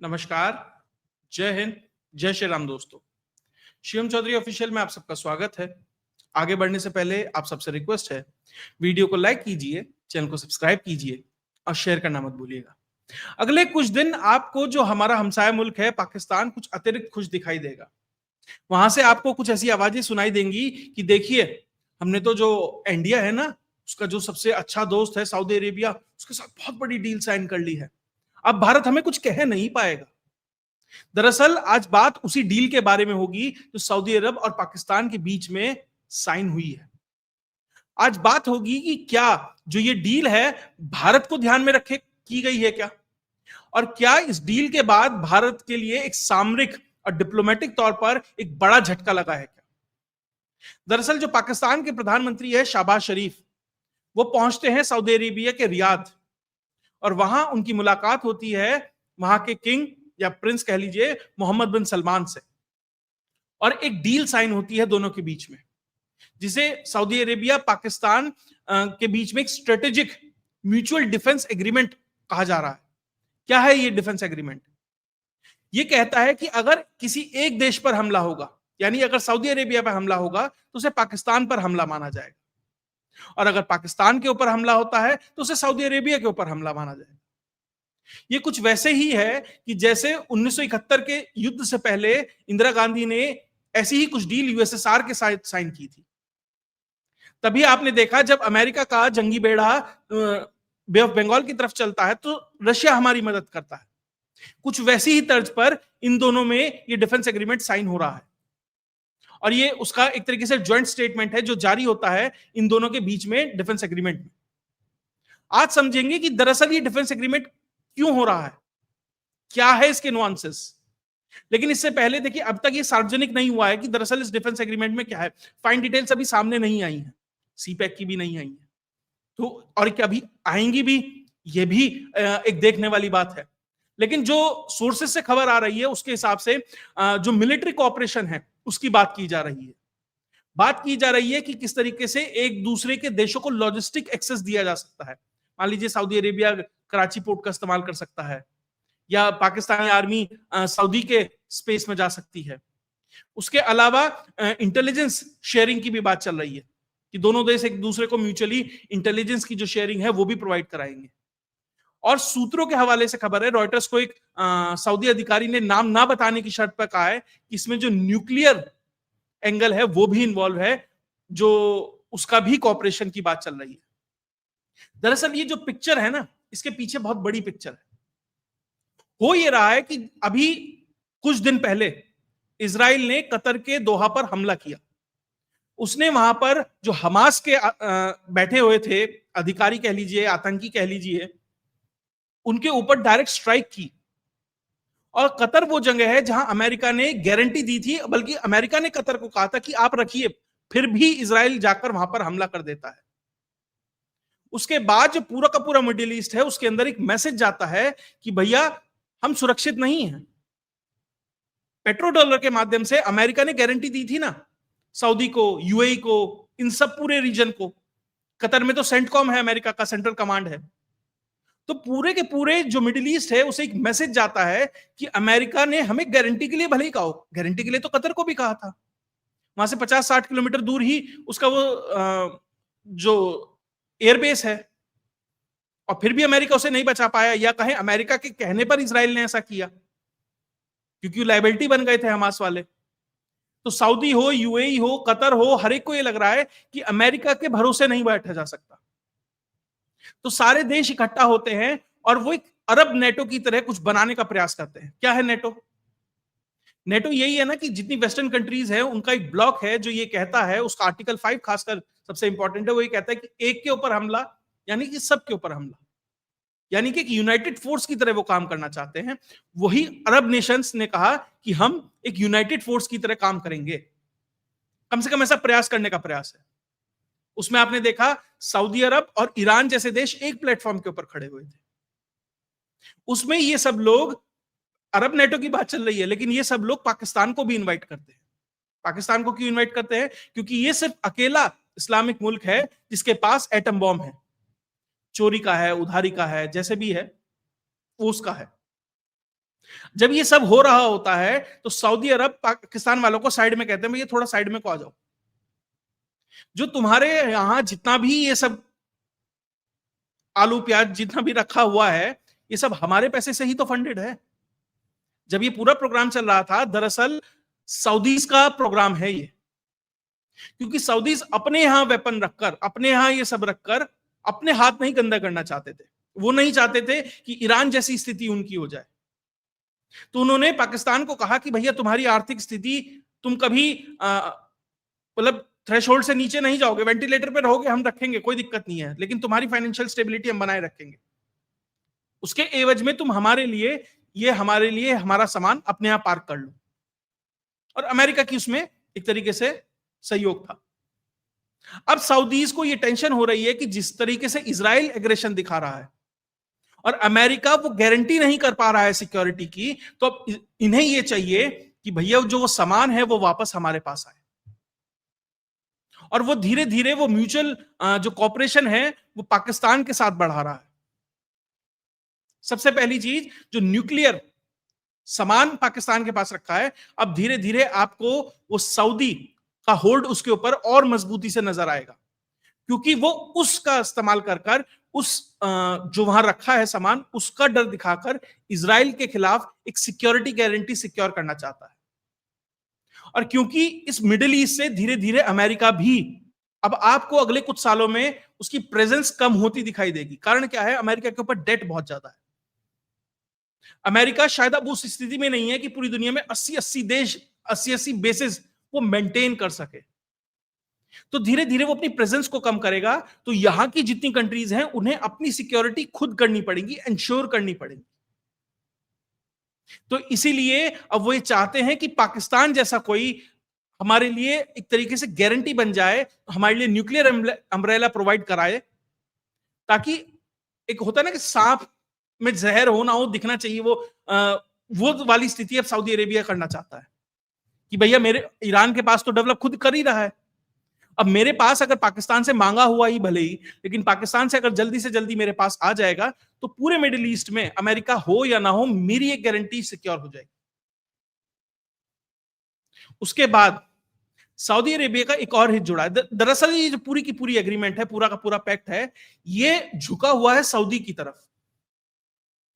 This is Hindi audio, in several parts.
नमस्कार, जय हिंद, जय श्री राम दोस्तों। शिवम चौधरी ऑफिशियल में आप सबका स्वागत है। आगे बढ़ने से पहले आप सबसे रिक्वेस्ट है, वीडियो को लाइक कीजिए, चैनल को सब्सक्राइब कीजिए और शेयर करना मत भूलिएगा। अगले कुछ दिन आपको जो हमारा हमसाया मुल्क है पाकिस्तान कुछ अतिरिक्त खुश दिखाई देगा। वहां से आपको कुछ ऐसी आवाजें सुनाई देंगी कि देखिए, हमने तो जो इंडिया है ना, उसका जो सबसे अच्छा दोस्त है सऊदी अरेबिया, उसके साथ बहुत बड़ी डील साइन कर ली है। अब भारत हमें कुछ कह नहीं पाएगा। दरअसल आज बात उसी डील के बारे में होगी जो सऊदी अरब और पाकिस्तान के बीच में साइन हुई है। आज बात होगी कि क्या जो ये डील है भारत को ध्यान में रखे की गई है क्या, और क्या इस डील के बाद भारत के लिए एक सामरिक और डिप्लोमेटिक तौर पर एक बड़ा झटका लगा है क्या। दरअसल जो पाकिस्तान के प्रधानमंत्री है शहबाज शरीफ, वो पहुंचते हैं सऊदी अरेबिया के रियाद और वहां उनकी मुलाकात होती है वहां के किंग या प्रिंस कह लीजिए मोहम्मद बिन सलमान से, और एक डील साइन होती है दोनों के बीच में, जिसे सऊदी अरेबिया पाकिस्तान के बीच में एक स्ट्रेटेजिक म्यूचुअल डिफेंस एग्रीमेंट कहा जा रहा है। क्या है ये डिफेंस एग्रीमेंट? ये कहता है कि अगर किसी एक देश पर हमला होगा, यानी अगर सऊदी अरेबिया पर हमला होगा तो उसे पाकिस्तान पर हमला माना जाएगा, और अगर पाकिस्तान के ऊपर हमला होता है तो उसे सऊदी अरेबिया के ऊपर हमला माना जाएगा। ये कुछ वैसे ही है कि जैसे 1971 के युद्ध से पहले इंदिरा गांधी ने ऐसी ही कुछ डील यूएसएसआर के साथ साइन की थी। तभी आपने देखा जब अमेरिका का जंगी बेड़ा बे ऑफ बंगाल की तरफ चलता है तो रशिया हमारी मदद करता है। कुछ वैसी ही तर्ज पर इन दोनों में ये डिफेंस एग्रीमेंट साइन हो रहा है, और ये उसका एक तरीके से ज्वाइंट स्टेटमेंट है जो जारी होता है इन दोनों के बीच में डिफेंस एग्रीमेंट में। आज समझेंगे कि दरअसल ये डिफेंस एग्रीमेंट क्यों हो रहा है, क्या है इसके नुआंसेस। लेकिन इससे पहले देखिए, अब तक ये सार्वजनिक नहीं हुआ है कि दरअसल इस डिफेंस एग्रीमेंट में क्या है। फाइन डिटेल्स अभी सामने नहीं आई है, सीपैक की भी नहीं आई है, तो और क्या अभी आएंगी भी, ये भी एक देखने वाली बात है। लेकिन जो सोर्सेस से खबर आ रही है उसके हिसाब से जो मिलिट्री कोऑपरेशन है उसकी बात की जा रही है। बात की जा रही है कि किस तरीके से एक दूसरे के देशों को लॉजिस्टिक एक्सेस दिया जा सकता है। मान लीजिए सऊदी अरेबिया कराची पोर्ट का इस्तेमाल कर सकता है, या पाकिस्तानी आर्मी सऊदी के स्पेस में जा सकती है। उसके अलावा इंटेलिजेंस शेयरिंग की भी बात चल रही है कि दोनों देश एक दूसरे को म्यूचुअली इंटेलिजेंस की जो शेयरिंग है वो भी प्रोवाइड कराएंगे। और सूत्रों के हवाले से खबर है, रॉयटर्स को एक सऊदी अधिकारी ने नाम ना बताने की शर्त पर कहा है कि इसमें जो न्यूक्लियर एंगल है वो भी इन्वॉल्व है, जो उसका भी कॉपरेशन की बात चल रही है। दरअसल ये जो पिक्चर है ना, इसके पीछे बहुत बड़ी पिक्चर है। हो ये रहा है कि अभी कुछ दिन पहले इजराइल ने कतर के दोहा पर हमला किया। उसने वहां पर जो हमास के बैठे हुए थे अधिकारी कह लीजिए, आतंकी कह लीजिए, उनके ऊपर डायरेक्ट स्ट्राइक की। और कतर वो जगह है जहां अमेरिका ने गारंटी दी थी, बल्कि अमेरिका ने कतर को कहा था कि आप रखिए, फिर भी इजराइल जाकर वहां पर हमला कर देता है। उसके बाद जो पूरा का पूरा मिडिल ईस्ट है उसके अंदर एक मैसेज जाता है कि भैया हम सुरक्षित नहीं हैं। पेट्रो डॉलर के माध्यम से अमेरिका ने गारंटी दी थी ना सऊदी को, यूएई को, इन सब पूरे रीजन को। कतर में तो सेंटकॉम है, अमेरिका का सेंट्रल कमांड है। तो पूरे के पूरे जो मिडिल ईस्ट है उसे एक मैसेज जाता है कि अमेरिका ने हमें गारंटी के लिए भले ही कहा, गारंटी के लिए तो कतर को भी कहा था। वहां से 50-60 किलोमीटर दूर ही उसका वो जो एयरबेस है, और फिर भी अमेरिका उसे नहीं बचा पाया, या कहें अमेरिका के कहने पर इसराइल ने ऐसा किया, क्योंकि लायबिलिटी बन गए थे हमास वाले। तो सऊदी हो, यूएई हो, कतर हो, हर एक को यह लग रहा है कि अमेरिका के भरोसे नहीं बैठा जा सकता। तो सारे देश इकट्ठा होते हैं और वो एक अरब नेटो की तरह कुछ बनाने का प्रयास करते हैं। क्या है नेटो? नेटो यही है ना कि जितनी वेस्टर्न कंट्रीज है उनका एक ब्लॉक है जो ये कहता है, उसका आर्टिकल 5 खासकर सबसे इंपॉर्टेंट है, वो ये कहता है कि एक के ऊपर हमला यानी कि सब के ऊपर हमला, यानी कि एक यूनाइटेड फोर्स की तरह वो काम करना चाहते हैं। वही अरब नेशंस ने कहा कि हम एक यूनाइटेड फोर्स की तरह काम करेंगे, कम से कम ऐसा प्रयास करने का प्रयास है। उसमें आपने देखा सऊदी अरब और ईरान जैसे देश एक प्लेटफॉर्म के ऊपर खड़े हुए थे। उसमें ये सब लोग, अरब नेटो की बात चल रही है, लेकिन ये सब लोग पाकिस्तान को भी इनवाइट करते हैं। पाकिस्तान को क्यों इनवाइट करते हैं? क्योंकि ये सिर्फ अकेला इस्लामिक मुल्क है जिसके पास एटम बॉम्ब है, चोरी का है, उधारी का है, जैसे भी है वो उसका है। जब ये सब हो रहा होता है तो सऊदी अरब पाकिस्तान वालों को साइड में कहते हैं भैया थोड़ा साइड में को आ जाओ, जो तुम्हारे यहां जितना भी ये सब आलू प्याज जितना भी रखा हुआ है, ये सब हमारे पैसे से ही तो फंडेड है। जब ये पूरा प्रोग्राम चल रहा था, दरअसल सऊदीज का प्रोग्राम है ये, क्योंकि सऊदीज अपने यहां वेपन रखकर, अपने यहां ये सब रखकर अपने हाथ नहीं गंदा करना चाहते थे। वो नहीं चाहते थे कि ईरान जैसी स्थिति उनकी हो जाए। तो उन्होंने पाकिस्तान को कहा कि भैया तुम्हारी आर्थिक स्थिति, तुम कभी मतलब थ्रेशोल्ड से नीचे नहीं जाओगे, वेंटिलेटर पे रहोगे, हम रखेंगे, कोई दिक्कत नहीं है, लेकिन तुम्हारी फाइनेंशियल स्टेबिलिटी हम बनाए रखेंगे। उसके एवज में तुम हमारे लिए हमारा सामान अपने यहां पार्क कर लो। और अमेरिका की उसमें एक तरीके से सहयोग था। अब सऊदीज को यह टेंशन हो रही है कि जिस तरीके से इजराइल एग्रेशन दिखा रहा है और अमेरिका वो गारंटी नहीं कर पा रहा है सिक्योरिटी की, तो अब इन्हें यह चाहिए कि भैया जो वो सामान है वो वापस हमारे पास आए। और वो धीरे धीरे वो म्यूचुअल जो कॉपरेशन है वो पाकिस्तान के साथ बढ़ा रहा है। सबसे पहली चीज, जो न्यूक्लियर सामान पाकिस्तान के पास रखा है, अब धीरे धीरे आपको वो सऊदी का होल्ड उसके ऊपर और मजबूती से नजर आएगा, क्योंकि वो उसका इस्तेमाल कर कर उस जो वहां रखा है सामान, उसका डर दिखाकर इजराइल के खिलाफ एक सिक्योरिटी गारंटी सिक्योर करना चाहता है। और क्योंकि इस मिडिल ईस्ट से धीरे धीरे अमेरिका भी अब आपको अगले कुछ सालों में उसकी प्रेजेंस कम होती दिखाई देगी। कारण क्या है? अमेरिका के ऊपर डेट बहुत ज्यादा है। अमेरिका शायद अब उस स्थिति में नहीं है कि पूरी दुनिया में 80-80 देश, 80-80 बेसिस वो मेंटेन कर सके। तो धीरे धीरे वो अपनी प्रेजेंस को कम करेगा। तो यहां की जितनी कंट्रीज हैं उन्हें अपनी सिक्योरिटी खुद करनी पड़ेगी, इंश्योर करनी पड़ेगी। तो इसीलिए अब वो ये चाहते हैं कि पाकिस्तान जैसा कोई हमारे लिए एक तरीके से गारंटी बन जाए, हमारे लिए न्यूक्लियर अम्ब्रेला प्रोवाइड कराए, ताकि एक होता है ना कि सांप में जहर हो ना हो, दिखना चाहिए। वो वाली स्थिति अब सऊदी अरेबिया करना चाहता है कि भैया मेरे ईरान के पास तो डेवलप खुद कर ही रहा है, अब मेरे पास अगर पाकिस्तान से मांगा हुआ ही भले ही, लेकिन पाकिस्तान से अगर जल्दी से जल्दी मेरे पास आ जाएगा तो पूरे मिडिल ईस्ट में अमेरिका हो या ना हो, मेरी एक गारंटी सिक्योर हो जाएगी। उसके बाद सऊदी अरेबिया का एक और हित जुड़ा है। दरअसल ये जो पूरी की पूरी एग्रीमेंट है, पूरा का पूरा पैक्ट है, ये झुका हुआ है सऊदी की तरफ।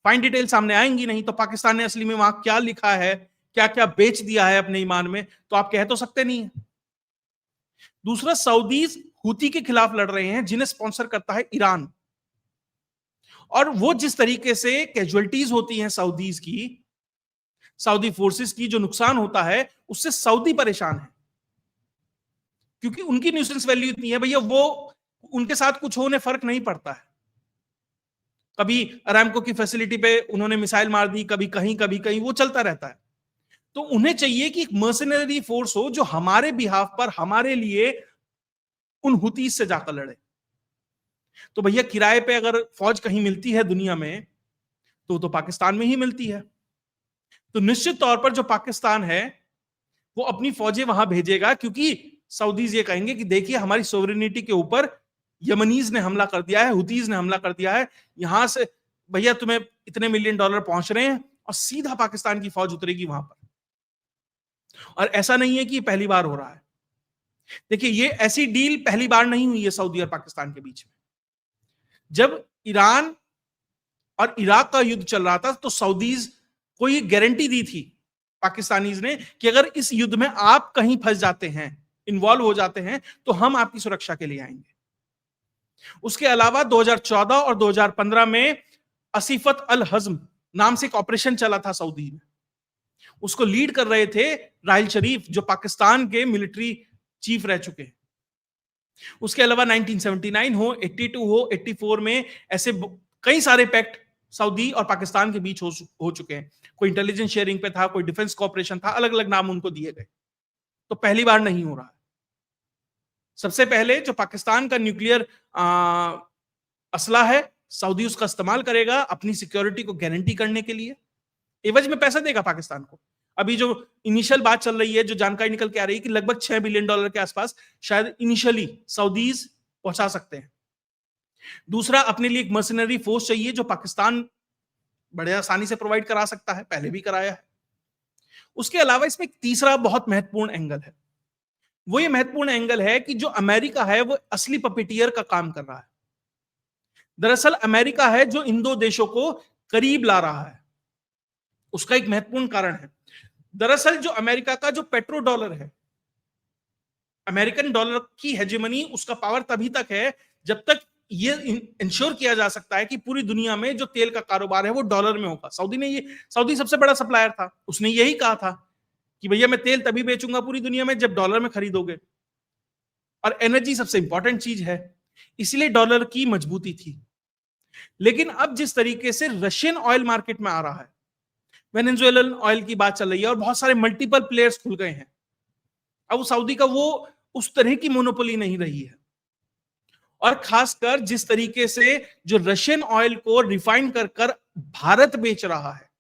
फाइन डिटेल सामने आएंगी नहीं, तो पाकिस्तान ने असली में वहां क्या लिखा है, क्या क्या बेच दिया है अपने ईमान में, तो आप कह तो सकते नहीं है। दूसरा, सऊदीज हुती के खिलाफ लड़ रहे हैं, जिन्हें स्पॉन्सर करता है ईरान। और वो जिस तरीके से कैजुअलिटीज होती हैं सऊदीज की, सऊदी फोर्सेस की जो नुकसान होता है, उससे सऊदी परेशान है, क्योंकि उनकी न्यूसेंस वैल्यू इतनी है भैया, वो उनके साथ कुछ होने फर्क नहीं पड़ता है। कभी अरामको की फैसिलिटी पे उन्होंने मिसाइल मार दी, कभी कहीं, वो चलता रहता है। तो उन्हें चाहिए कि एक मर्सनरी फोर्स हो जो हमारे बिहाफ पर, हमारे लिए उन हुतीस से जाकर लड़े। तो भैया किराए पे अगर फौज कहीं मिलती है दुनिया में, तो पाकिस्तान में ही मिलती है। तो निश्चित तौर पर जो पाकिस्तान है वो अपनी फौजें वहां भेजेगा, क्योंकि सऊदीज ये कहेंगे कि देखिए हमारी सोवरेनिटी के ऊपर यमनीज ने हमला कर दिया है, हुतीज ने हमला कर दिया है, यहां से भैया तुम्हें इतने $1 मिलियन पहुंच रहे हैं, और सीधा पाकिस्तान की फौज उतरेगी वहां पर। और ऐसा नहीं है कि पहली बार हो रहा है। देखिए, ये ऐसी डील पहली बार नहीं हुई है सऊदी और पाकिस्तान के बीच में। जब ईरान और इराक का युद्ध चल रहा था, तो सऊदीज को ये गारंटी दी थी पाकिस्तानीज ने कि अगर इस युद्ध में आप कहीं फंस जाते हैं, इन्वॉल्व हो जाते हैं, तो हम आपकी सुरक्षा के लिए आएंगे। उसके अलावा 2014 और 2015 में असीफत अल हज्म नाम से एक ऑपरेशन चला था सऊदी में, उसको लीड कर रहे थे राहिल शरीफ, जो पाकिस्तान के मिलिट्री चीफ रह चुके हैं। उसके अलावा 1979 हो, 82 हो, 84 में ऐसे कई सारे पैक्ट सऊदी और पाकिस्तान के बीच हो चुके हैं। कोई इंटेलिजेंस शेयरिंग पे था, कोई डिफेंस कॉपरेशन था, अलग अलग नाम उनको दिए गए। तो पहली बार नहीं हो रहा है। सबसे पहले जो पाकिस्तान का न्यूक्लियर असला है, सऊदी उसका इस्तेमाल करेगा अपनी सिक्योरिटी को गारंटी करने के लिए, एवज में पैसा देगा पाकिस्तान को। अभी जो इनिशियल बात चल रही है, जो जानकारी निकल के आ रही है कि लगभग $6 बिलियन के आसपास शायद इनिशियली सऊदीज पहुंचा सकते हैं। दूसरा, अपने लिए एक मर्सनरी फोर्स चाहिए जो पाकिस्तान बड़े आसानी से प्रोवाइड करा सकता है, पहले भी कराया है। उसके अलावा इसमें एक तीसरा बहुत महत्वपूर्ण एंगल है। वो ये महत्वपूर्ण एंगल है कि जो अमेरिका है वो असली पपेटियर का काम कर रहा है। दरअसल अमेरिका है जो इन दो देशों को करीब ला रहा है। उसका एक महत्वपूर्ण कारण है। दरअसल जो अमेरिका का जो पेट्रो डॉलर है, अमेरिकन डॉलर की हेजेमनी, उसका पावर तभी तक है जब तक ये इंश्योर किया जा सकता है कि पूरी दुनिया में जो तेल का कारोबार है वो डॉलर में होगा। सऊदी सबसे बड़ा सप्लायर था, उसने यही कहा था कि भैया मैं तेल तभी बेचूंगा पूरी दुनिया में जब डॉलर में खरीदोगे। और एनर्जी सबसे इंपॉर्टेंट चीज है, इसलिए डॉलर की मजबूती थी। लेकिन अब जिस तरीके से रशियन ऑयल मार्केट में आ रहा है, वेनेजुएलन ऑयल की बात चल रही है और बहुत सारे मल्टीपल प्लेयर्स खुल गए हैं, अब सऊदी का वो उस तरह की मोनोपोली नहीं रही है। और खासकर जिस तरीके से जो रशियन ऑयल को रिफाइन कर कर भारत बेच रहा है,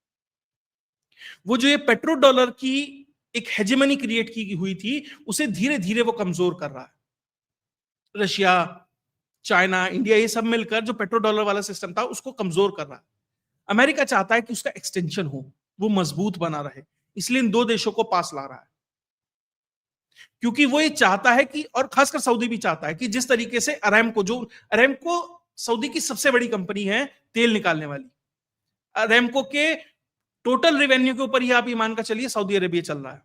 वो जो ये पेट्रो डॉलर की एक हेजेमनी क्रिएट की हुई थी, उसे धीरे धीरे वो कमजोर कर रहा है। रशिया, चाइना, इंडिया, ये सब मिलकर जो पेट्रो डॉलर वाला सिस्टम था उसको कमजोर कर रहा है। अमेरिका चाहता है कि उसका एक्सटेंशन हो, वो मजबूत बना रहे, इसलिए इन दो देशों को पास ला रहा है। क्योंकि वो ये चाहता है कि, और खासकर सऊदी भी चाहता है कि जिस तरीके से अरेमको सऊदी की सबसे बड़ी कंपनी है तेल निकालने वाली, अरेमको के टोटल रेवेन्यू के ऊपर ही आप ये मान कर चलिए सऊदी अरेबिया चल रहा है।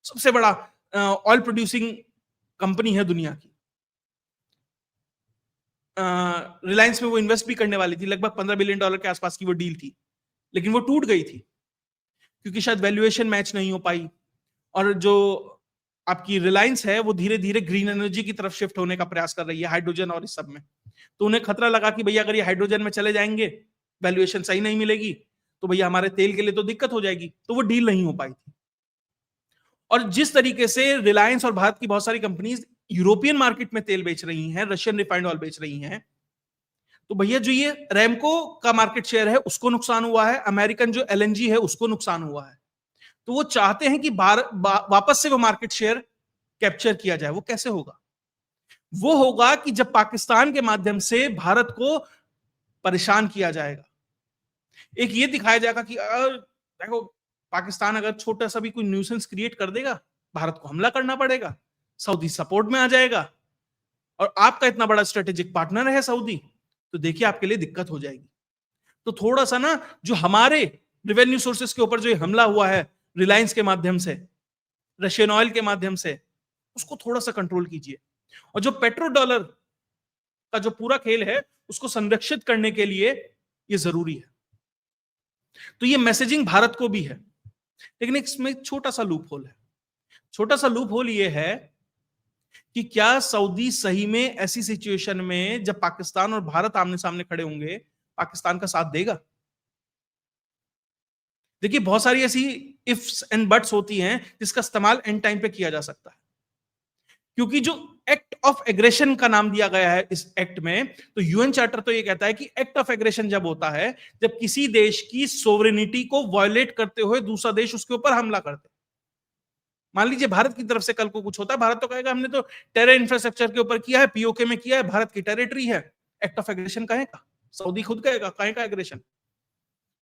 सबसे बड़ा ऑयल प्रोड्यूसिंग कंपनी है दुनिया की। रिलायंस में वो इन्वेस्ट भी करने वाली थी, लगभग $15 बिलियन के आसपास की वो डील थी, लेकिन वो टूट गई थी क्योंकि शायद वैल्यूएशन मैच नहीं हो पाई। और जो आपकी रिलायंस है वो धीरे धीरे ग्रीन एनर्जी की तरफ शिफ्ट होने का प्रयास कर रही है, हाइड्रोजन और इस सब में। तो उन्हें खतरा लगा कि भैया अगर ये हाइड्रोजन में चले जाएंगे, वैल्यूएशन सही नहीं मिलेगी, तो भैया हमारे तेल के लिए तो दिक्कत हो जाएगी, तो वो डील नहीं हो पाई थी। और जिस तरीके से रिलायंस और भारत की बहुत सारी कंपनीज यूरोपियन मार्केट में तेल बेच रही हैं, रशियन रिफाइंड ऑयल बेच रही हैं, तो भैया जो ये रैमको का मार्केट शेयर है उसको नुकसान हुआ है, अमेरिकन जो एलएनजी है उसको नुकसान हुआ है। तो वो चाहते हैं कि वापस से वो मार्केट शेयर कैप्चर किया जाए। वो कैसे होगा? वो होगा कि जब पाकिस्तान के माध्यम से भारत को परेशान किया जाएगा। एक ये दिखाया जाएगा कि देखो, पाकिस्तान अगर छोटा सा भी कोई न्यूसेंस क्रिएट कर देगा, भारत को हमला करना पड़ेगा, सऊदी सपोर्ट में आ जाएगा, और आपका इतना बड़ा स्ट्रेटेजिक पार्टनर है सऊदी, तो देखिए आपके लिए दिक्कत हो जाएगी। तो थोड़ा सा ना, जो हमारे रेवेन्यू सोर्सेस के ऊपर जो हमला हुआ है रिलायंस के माध्यम से, रशियन ऑयल के माध्यम से, उसको थोड़ा सा कंट्रोल कीजिए। और जो पेट्रो डॉलर का जो पूरा खेल है उसको संरक्षित करने के लिए ये जरूरी है। तो ये मैसेजिंग भारत को भी है, लेकिन इसमें छोटा सा लूप होल है। छोटा सा लूप होल ये है कि क्या सऊदी सही में ऐसी सिचुएशन में जब पाकिस्तान और भारत आमने सामने खड़े होंगे, पाकिस्तान का साथ देगा? देखिए, बहुत सारी ऐसी इफ्स एंड बट्स होती हैं जिसका इस्तेमाल एंड टाइम पे किया जा सकता है। क्योंकि जो एक्ट ऑफ एग्रेशन का नाम दिया गया है इस एक्ट में, तो यूएन चार्टर तो ये कहता है कि एक्ट ऑफ एग्रेशन जब होता है जब किसी देश की सोवरेनिटी को वायलेट करते हुए दूसरा देश उसके ऊपर हमला करते। मान लीजिए भारत की तरफ से कल को कुछ होता है, भारत तो कहेगा हमने तो टेरर इंफ्रास्ट्रक्चर के ऊपर किया है, पीओके में किया है, भारत की टेरिटरी है, एक्ट ऑफ एग्रेशन कहेगा। सऊदी खुद कहेगा कहेगा एग्रेशन।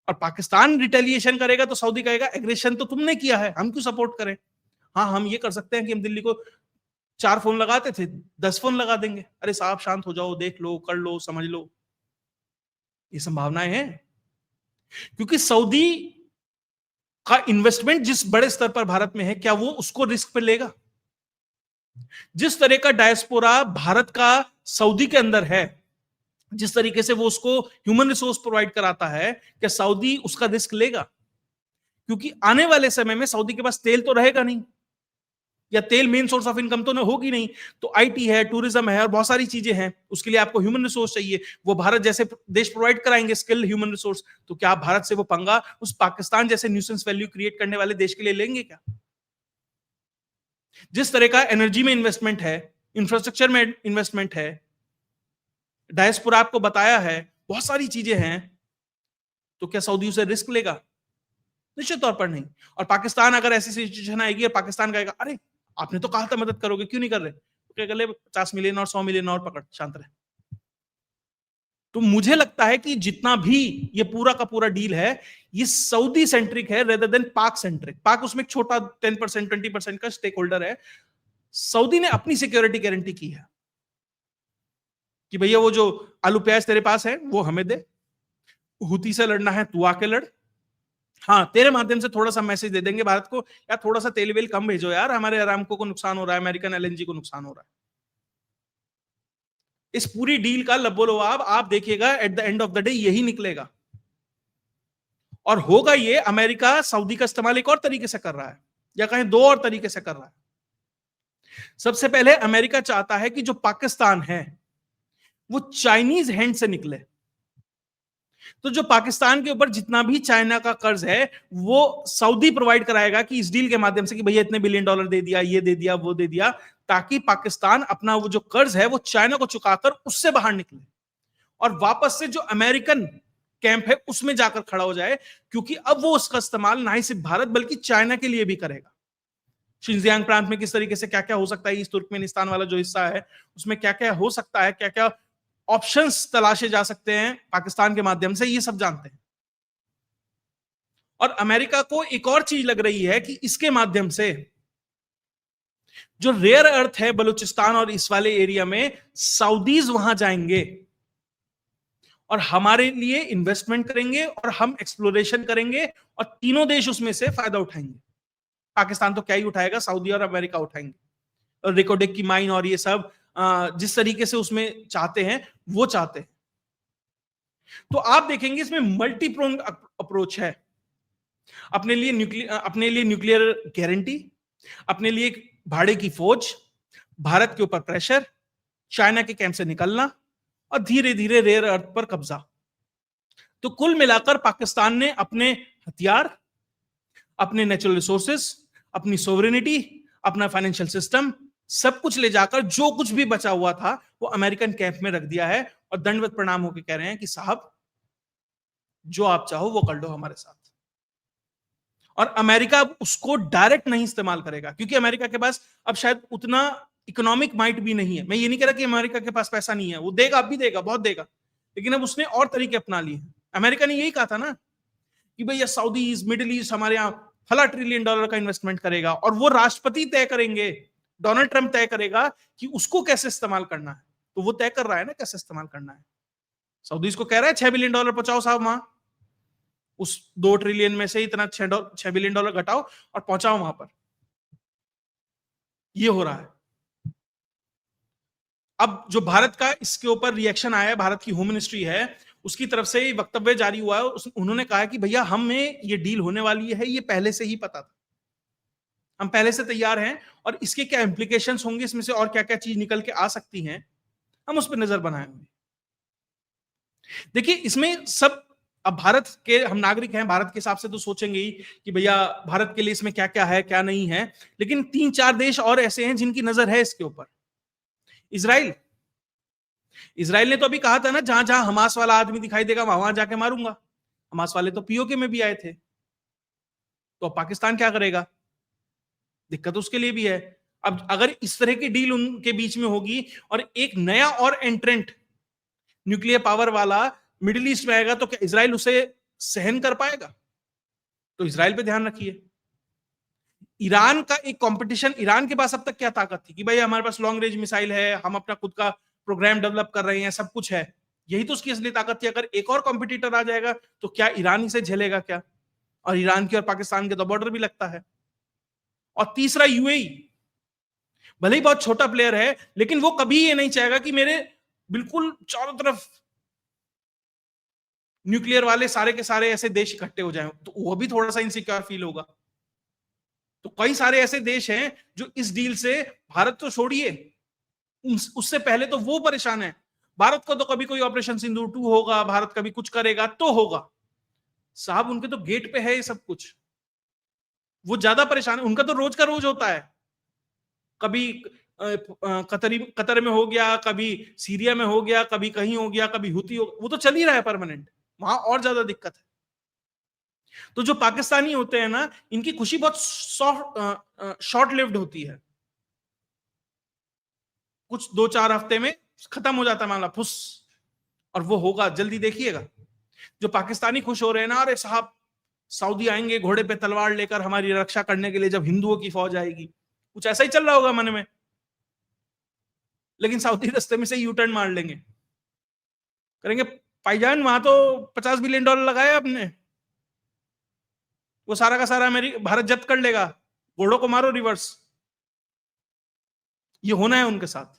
और पाकिस्तान रिटेलिएशन करेगा तो सऊदी कहेगा एग्रेशन तो तुमने किया है, हम क्यों सपोर्ट करें? हाँ, हम ये कर सकते हैं कि हम दिल्ली को 4 फोन लगाते थे, 10 फोन लगा देंगे। अरे साहब शांत हो जाओ, देख लो, कर लो, समझ लो। ये संभावनाएं हैं, क्योंकि सऊदी का इन्वेस्टमेंट जिस बड़े स्तर पर भारत में है, क्या वो उसको रिस्क पे लेगा? जिस तरह का डायस्पोरा भारत का सऊदी के अंदर है, जिस तरीके से वो उसको ह्यूमन रिसोर्स प्रोवाइड कराता है, क्या सऊदी उसका रिस्क लेगा? क्योंकि आने वाले समय में सऊदी के पास तेल तो रहेगा नहीं, या तेल मेन सोर्स ऑफ इनकम तो होगी नहीं, तो आईटी है, टूरिज्म है और बहुत सारी चीजें हैं, उसके लिए आपको ह्यूमन रिसोर्स चाहिए। वो भारत जैसे देश प्रोवाइड कराएंगे स्किल ह्यूमन रिसोर्स, तो क्या आप भारत से वो पंगा उस पाकिस्तान जैसे न्यूसेंस वैल्यू क्रिएट करने वाले देश के लिए लेंगे क्या? जिस तरह का एनर्जी में इन्वेस्टमेंट है, इंफ्रास्ट्रक्चर में इन्वेस्टमेंट है, डायस्पोरा आपको बताया है, बहुत सारी चीजें हैं, तो क्या सऊदी उसे रिस्क लेगा? निश्चित तौर पर नहीं। और पाकिस्तान अगर ऐसी सिचुएशन आएगी और पाकिस्तान कहेगा अरे आपने तो कहा था मदद करोगे, क्यों नहीं कर रहे, तो क्या कर ले, 50 मिलियन और 100 मिलियन और पकड़, शांत रहे। तो मुझे लगता है कि जितना भी ये पूरा का पूरा डील है, ये सऊदी सेंट्रिक है रेदर देन पाक सेंट्रिक। पाक उसमें एक छोटा 10% 20% का स्टेक होल्डर है। सऊदी ने अपनी सिक्योरिटी गारंटी की है कि भैया वो जो आलू प्याज तेरे पास है वो हमें दे, हुती से लड़ना है तू आके लड़, हाँ तेरे माध्यम से थोड़ा सा मैसेज दे देंगे भारत को, यार थोड़ा सा तेल वेल कम भेजो यार, हमारे अरामको को नुकसान हो रहा है, अमेरिकन एलएनजी को नुकसान हो रहा है। इस पूरी डील का लबोलवाब आप देखिएगा at the end of the day यही निकलेगा। और होगा ये, अमेरिका सऊदी का इस्तेमाल एक और तरीके से कर रहा है, या कहें दो और तरीके से कर रहा है। सबसे पहले अमेरिका चाहता है कि जो पाकिस्तान है वो चाइनीज हैंड से निकले। तो जो पाकिस्तान के ऊपर जितना भी चाइना का कर्ज है वो सऊदी प्रोवाइड कराएगा कि इस डील के माध्यम से कि भैया इतने बिलियन डॉलर दे दिया, ये दे दिया, वो दे दिया, ताकि पाकिस्तान अपना वो जो कर्ज है वो चाइना को चुकाकर उससे बाहर निकले और वापस से जो अमेरिकन कैंप है उसमें जाकर खड़ा हो जाए, क्योंकि अब वो उसका इस्तेमाल ना ही सिर्फ भारत बल्कि चाइना के लिए भी करेगा। शिनजियांग प्रांत में किस तरीके से क्या क्या हो सकता है, इस तुर्कमेनिस्तान वाला जो हिस्सा है उसमें क्या क्या हो सकता है, क्या क्या ऑप्शंस तलाशे जा सकते हैं पाकिस्तान के माध्यम से, ये सब जानते हैं। और अमेरिका को एक और चीज लग रही है कि इसके माध्यम से जो रेयर अर्थ है बलूचिस्तान और इस वाले एरिया में, सऊदीज वहां जाएंगे और हमारे लिए इन्वेस्टमेंट करेंगे और हम एक्सप्लोरेशन करेंगे और तीनों देश उसमें से फायदा उठाएंगे। पाकिस्तान तो क्या ही उठाएगा, सऊदी और अमेरिका उठाएंगे। और रिकोडेक की माइन और ये सब जिस तरीके से उसमें चाहते हैं वो चाहते हैं। तो आप देखेंगे इसमें मल्टी प्रोंग अप्रोच है। अपने लिए न्यूक्लियर गारंटी, अपने लिए भाड़े की फौज, भारत के ऊपर प्रेशर, चाइना के कैंप से निकलना और धीरे धीरे रेयर अर्थ पर कब्जा। तो कुल मिलाकर पाकिस्तान ने अपने हथियार, अपने नेचुरल रिसोर्सेस, अपनी सोवरेनिटी, अपना फाइनेंशियल सिस्टम, सब कुछ ले जाकर जो कुछ भी बचा हुआ था वो अमेरिकन कैंप में रख दिया है और दंडवत प्रणाम होकर कह रहे हैं कि साहब जो आप चाहो वो कर लो हमारे साथ। और अमेरिका उसको डायरेक्ट नहीं इस्तेमाल करेगा क्योंकि अमेरिका के पास अब शायद उतना इकोनॉमिक माइट भी नहीं है। मैं ये नहीं कह रहा कि अमेरिका के पास पैसा नहीं है, वो देगा, अब भी देगा, बहुत देगा, लेकिन अब उसने और तरीके अपना लिए। अमेरिका ने यही कहा था ना कि भैया सऊदी मिडिल ईस्ट हमारे यहाँ फला $1 ट्रिलियन का इन्वेस्टमेंट करेगा और वो राष्ट्रपति तय करेंगे, डोनाल्ड ट्रंप तय करेगा कि उसको कैसे इस्तेमाल करना है। तो वो तय कर रहा है ना कैसे इस्तेमाल करना है। सऊदी को कह रहा है $6 बिलियन पहुंचाओ साहब वहां, उस $2 ट्रिलियन में से इतना $6 बिलियन घटाओ और पहुंचाओ वहां पर। ये हो रहा है। अब जो भारत का इसके ऊपर रिएक्शन आया है, भारत की होम मिनिस्ट्री है उसकी तरफ से वक्तव्य जारी हुआ है। उन्होंने कहा कि भैया हमें ये डील होने वाली है, ये पहले से ही पता था, हम पहले से तैयार हैं और इसके क्या इंप्लीकेशंस होंगे, इसमें से और क्या क्या चीज निकल के आ सकती हैं, हम उस पर नजर बनाएंगे। देखिए इसमें सब, अब भारत के हम नागरिक हैं, भारत के हिसाब से तो सोचेंगे ही कि भैया भारत के लिए इसमें क्या क्या है क्या नहीं है, लेकिन 3-4 देश और ऐसे हैं जिनकी नजर है इसके ऊपर। इसराइल ने तो अभी कहा था ना, जहां जहां हमास वाला आदमी दिखाई देगा वहां वहां जाके मारूंगा। हमास वाले तो पीओके में भी आए थे। तो पाकिस्तान क्या करेगा, दिक्कत उसके लिए भी है। अब अगर इस तरह की डील उनके बीच में होगी और एक नया और एंट्रेंट न्यूक्लियर पावर वाला मिडिल ईस्ट में आएगा तो क्या इजराइल उसे सहन कर पाएगा? तो इजराइल पे ध्यान रखिए। ईरान का एक कंपटीशन, ईरान के पास अब तक क्या ताकत थी कि भाई हमारे पास लॉन्ग रेंज मिसाइल है, हम अपना खुद का प्रोग्राम डेवलप कर रहे हैं, सब कुछ है, यही तो उसकी असली ताकत थी। अगर एक और कॉम्पिटिटर आ जाएगा तो क्या ईरान इसे झेलेगा क्या? और ईरान की और पाकिस्तान के तो बॉर्डर भी लगता है। और तीसरा यूएई, भले ही बहुत छोटा प्लेयर है लेकिन वो कभी ये नहीं चाहेगा कि मेरे बिल्कुल चारों तरफ न्यूक्लियर वाले सारे के सारे ऐसे देश इकट्ठे हो जाएं, तो वो भी थोड़ा सा इनसिक्योर फील होगा। तो कई सारे ऐसे देश हैं जो इस डील से, भारत तो छोड़िए, उससे पहले तो वो परेशान है। भारत को तो कभी कोई ऑपरेशन सिंदूर 2 होगा, भारत कभी कुछ करेगा तो होगा, साहब उनके तो गेट पे है ये सब कुछ, वो ज्यादा परेशान है। उनका तो रोज का रोज होता है, कभी कतर में हो गया, कभी सीरिया में हो गया, कभी कहीं हो गया, कभी हुती हो, वो तो चल ही रहा है परमानेंट, वहां और ज्यादा दिक्कत है। तो जो पाकिस्तानी होते हैं ना, इनकी खुशी बहुत शॉर्ट लिव्ड होती है, कुछ 2-4 हफ्ते में खत्म हो जाता है मामला, फुस। और वो होगा, जल्दी देखिएगा। जो पाकिस्तानी खुश हो रहे हैं ना, अरे साहब सऊदी आएंगे घोड़े पे तलवार लेकर हमारी रक्षा करने के लिए जब हिंदुओं की फौज आएगी, कुछ ऐसा ही चल रहा होगा मन में। लेकिन सऊदी रास्ते में से यू टर्न मार लेंगे, करेंगे भाईजान वहां तो $50 बिलियन लगाया आपने, वो सारा का सारा अमेरिका भारत जब्त कर लेगा, घोड़ों को मारो रिवर्स। ये होना है उनके साथ।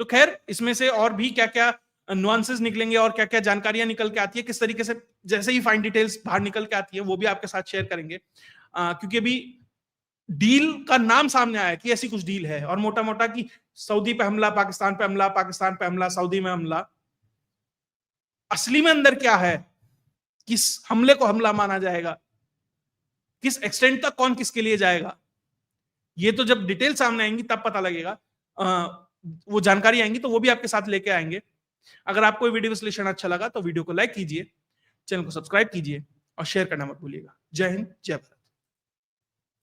तो खैर इसमें से और भी क्या क्या नुआंसेस निकलेंगे और क्या क्या जानकारियां निकल के आती है, किस तरीके से जैसे ही फाइन डिटेल्स बाहर निकल के आती है वो भी आपके साथ शेयर करेंगे। क्योंकि अभी डील का नाम सामने आया कि ऐसी कुछ डील है, और मोटा मोटा कि सऊदी पे हमला, पाकिस्तान पे हमला, पाकिस्तान पे हमला, सऊदी में हमला। असली में अंदर क्या है, किस हमले को हमला माना जाएगा, किस एक्सटेंट तक कौन किसके लिए जाएगा, ये तो जब डिटेल सामने आएंगी तब पता लगेगा। वो जानकारी आएंगी तो वो भी आपके साथ लेके आएंगे। अगर आपको वीडियो विश्लेषण अच्छा लगा तो वीडियो को लाइक कीजिए, चैनल को सब्सक्राइब कीजिए और शेयर करना मत भूलिएगा। जय हिंद, जय भारत।